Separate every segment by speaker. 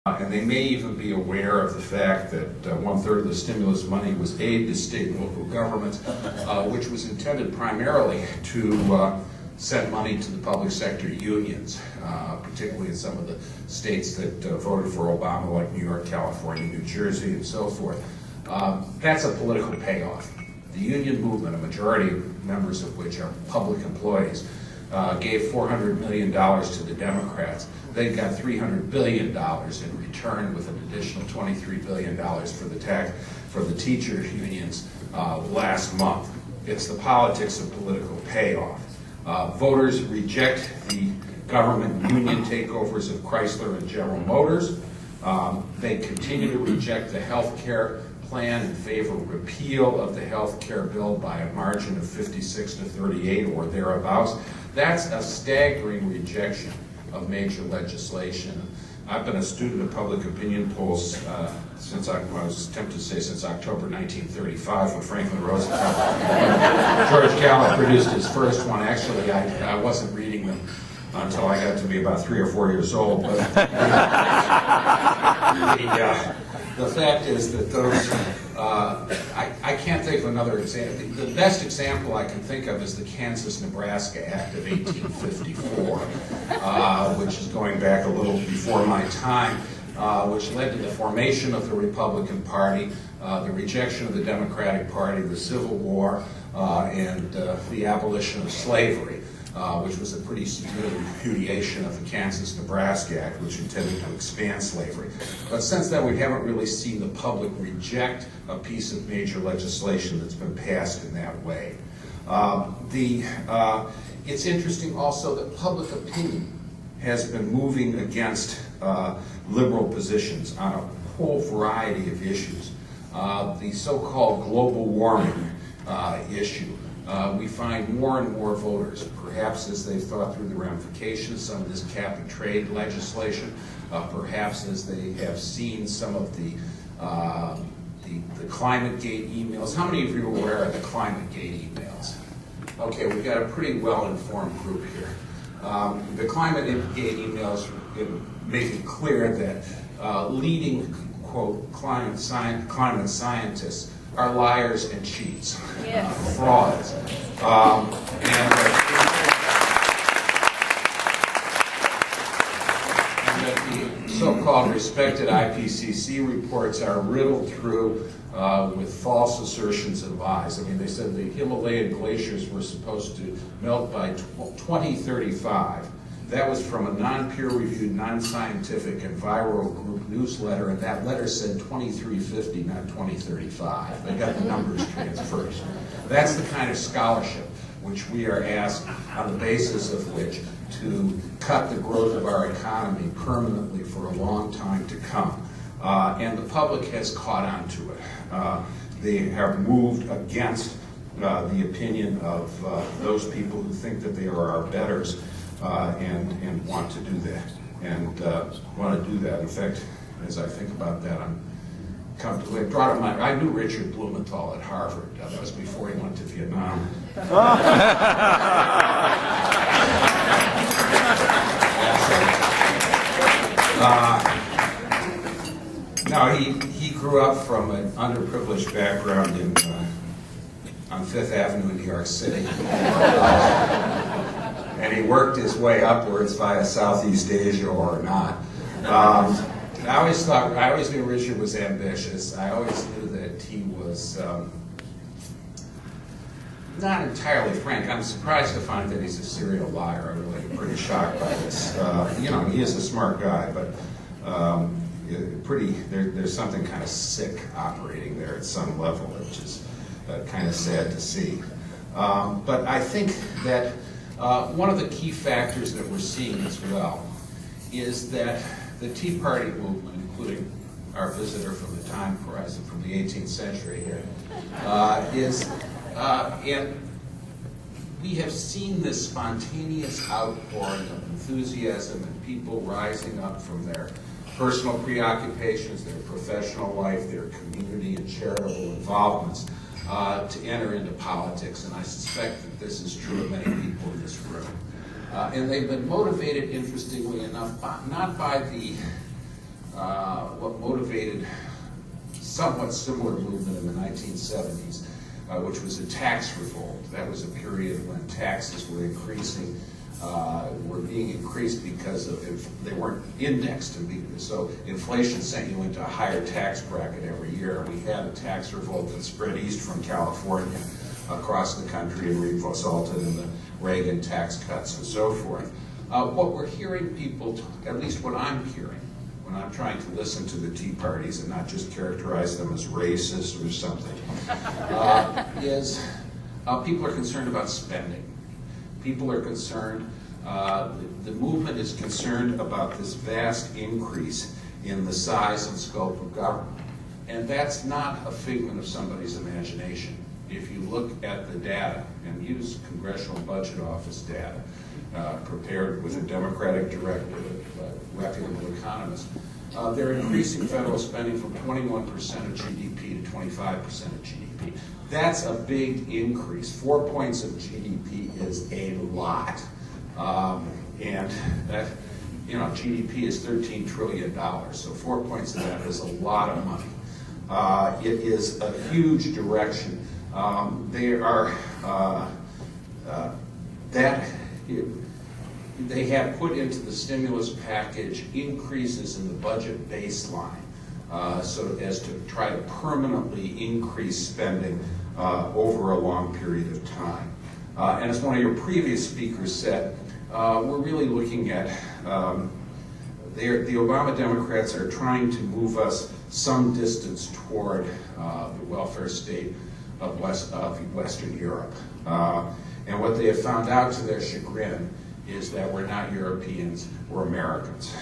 Speaker 1: And they may even be aware of the fact that one-third of the stimulus money was aid to state and local governments, which was intended primarily to send money to the public sector unions, particularly in some of the states that voted for Obama, like New York, California, New Jersey, and so forth. That's a political payoff. The union movement, a majority of members of which are public employees, gave $400 million to the Democrats. They got $300 billion in return, with an additional $23 billion for the teacher unions last month. It's the politics of political payoff. Voters reject the government union takeovers of Chrysler and General Motors. They continue to reject the health care plan in favor of repeal of the health care bill by a margin of 56 to 38 or thereabouts. That's a staggering rejection of major legislation. I've been a student of public opinion polls since I was tempted to say since October 1935, when Franklin Roosevelt, George Gallup produced his first one. Actually, I wasn't reading them until I got to be about 3 or 4 years old. But the fact is that those, I can't think of another example. The best example I can think of is the Kansas-Nebraska Act of 1854, which is going back a little before my time, which led to the formation of the Republican Party, the rejection of the Democratic Party, the Civil War, and the abolition of slavery. Which was a pretty severe repudiation of the Kansas-Nebraska Act, which intended to expand slavery. But since then, we haven't really seen the public reject a piece of major legislation that's been passed in that way. It's interesting also that public opinion has been moving against liberal positions on a whole variety of issues. The so-called global warming issue. We find more and more voters, perhaps as they've thought through the ramifications, some of this cap and trade legislation, perhaps as they have seen some of the ClimateGate emails. How many of you are aware of the ClimateGate emails? Okay, we've got a pretty well-informed group here. The ClimateGate emails make it clear that leading, quote, climate scientists are liars and cheats, yes. Frauds. And that the so-called respected IPCC reports are riddled through with false assertions and lies. I mean, they said the Himalayan glaciers were supposed to melt by 2035. That was from a non-peer-reviewed, non-scientific, and viral group newsletter, and that letter said 2350, not 2035. They got the numbers transversed. That's the kind of scholarship which we are asked, on the basis of which, to cut the growth of our economy permanently for a long time to come. And the public has caught on to it. They have moved against the opinion of those people who think that they are our betters. And want to do that, and want to do that. In fact, as I think about that, I'm comfortably brought up I knew Richard Blumenthal at Harvard. That was before he went to Vietnam. No, he grew up from an underprivileged background on Fifth Avenue in New York City. And he worked his way upwards via Southeast Asia or not. I always knew Richard was ambitious. I always knew that he was not entirely frank. I'm surprised to find that he's a serial liar. I'm really pretty shocked by this. He is a smart guy, but there's something kind of sick operating there at some level, which is kind of sad to see. But I think that one of the key factors that we're seeing as well is that the Teaparty movement, including our visitor from the time horizon from the 18th century here, and we have seen this spontaneous outpouring of enthusiasm and people rising up from their personal preoccupations, their professional life, their community and charitable involvements, to enter into politics, and I suspect that this is true of many people in this room. And they've been motivated, interestingly enough, not by the what motivated somewhat similar movement in the 1970s, which was a tax revolt. That was a period when taxes were increasing, were being increased because of they weren't indexed, so inflation sent you into a higher tax bracket every year. We had a tax revolt that spread east from California across the country and resulted in the Reagan tax cuts and so forth. What we're hearing people, at least what I'm hearing, when I'm trying to listen to the Tea Parties and not just characterize them as racist or something, is people are concerned about spending. People are concerned, the movement is concerned about this vast increase in the size and scope of government. And that's not a figment of somebody's imagination. If you look at the data and use Congressional Budget Office data, prepared with a Democratic director, reputable economists, they're increasing federal spending from 21% of GDP to 25% of GDP. That's a big increase. 4 points of GDP is a lot. And that, GDP is $13 trillion, so 4 points of that is a lot of money. It is a huge direction. They have put into the stimulus package increases in the budget baseline so as to try to permanently increase spending over a long period of time. And as one of your previous speakers said, we're really looking at, the Obama Democrats are trying to move us some distance toward the welfare state of Western Europe. And what they have found out to their chagrin is that we're not Europeans, we're Americans.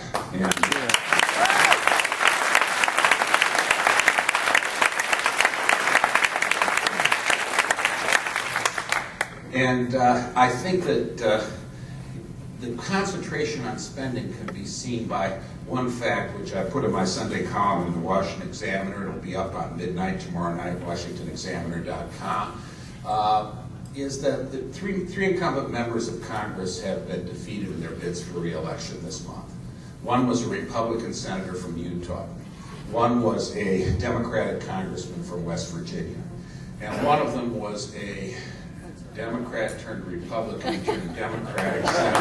Speaker 1: And I think that the concentration on spending can be seen by one fact, which I put in my Sunday column in the Washington Examiner. It'll be up on midnight tomorrow night, WashingtonExaminer.com. Is that the three incumbent members of Congress have been defeated in their bids for re-election this month. One was a Republican senator from Utah. One was a Democratic congressman from West Virginia. And one of them was a Democrat turned Republican turned Democratic senator.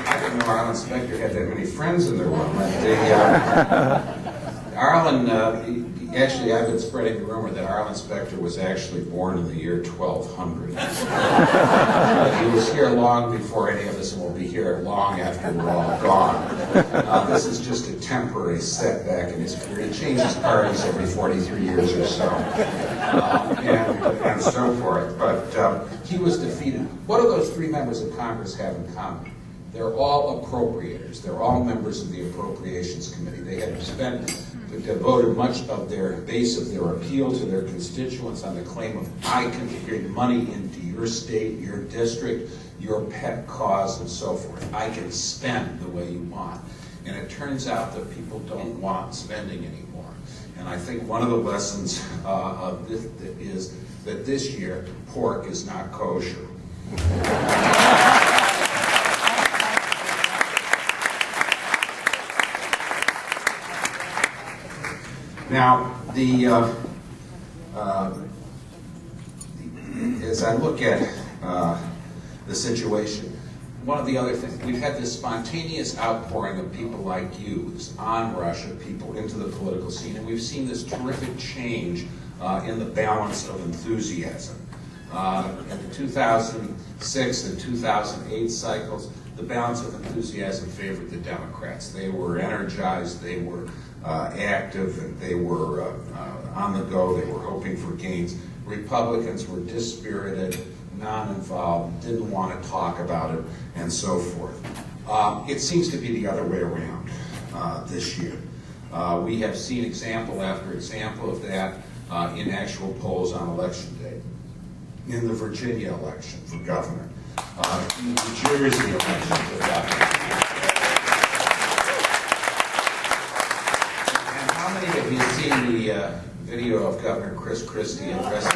Speaker 1: I didn't know Arlen Specter had that many friends in the room. Arlen, actually, I've been spreading the rumor that Arlen Specter was actually born in the year 1200. He was here long before any of us, and will be here long after we're all gone. This is just a temporary setback in his career. He changes parties every 43 years or so, and so forth. But he was defeated. What do those three members of Congress have in common? They're all appropriators. They're all members of the Appropriations Committee. They had devoted much of their base of their appeal to their constituents on the claim of, I can bring money into your state, your district, your pet cause, and so forth. I can spend the way you want. And it turns out that people don't want spending anymore. And I think one of the lessons of this is that this year, pork is not kosher. Now, as I look at the situation, one of the other things, we've had this spontaneous outpouring of people like you, this onrush of people into the political scene, and we've seen this terrific change in the balance of enthusiasm. In the 2006 and 2008 cycles, the balance of enthusiasm favored the Democrats. They were energized, they were active, and they were on the go, they were hoping for gains. Republicans were dispirited, non-involved, didn't want to talk about it, and so forth. It seems to be the other way around this year. We have seen example after example of that in actual polls on election day. In the Virginia election for governor, in the New Jersey election for governor. And how many of you have seen the video of Governor Chris Christie addressing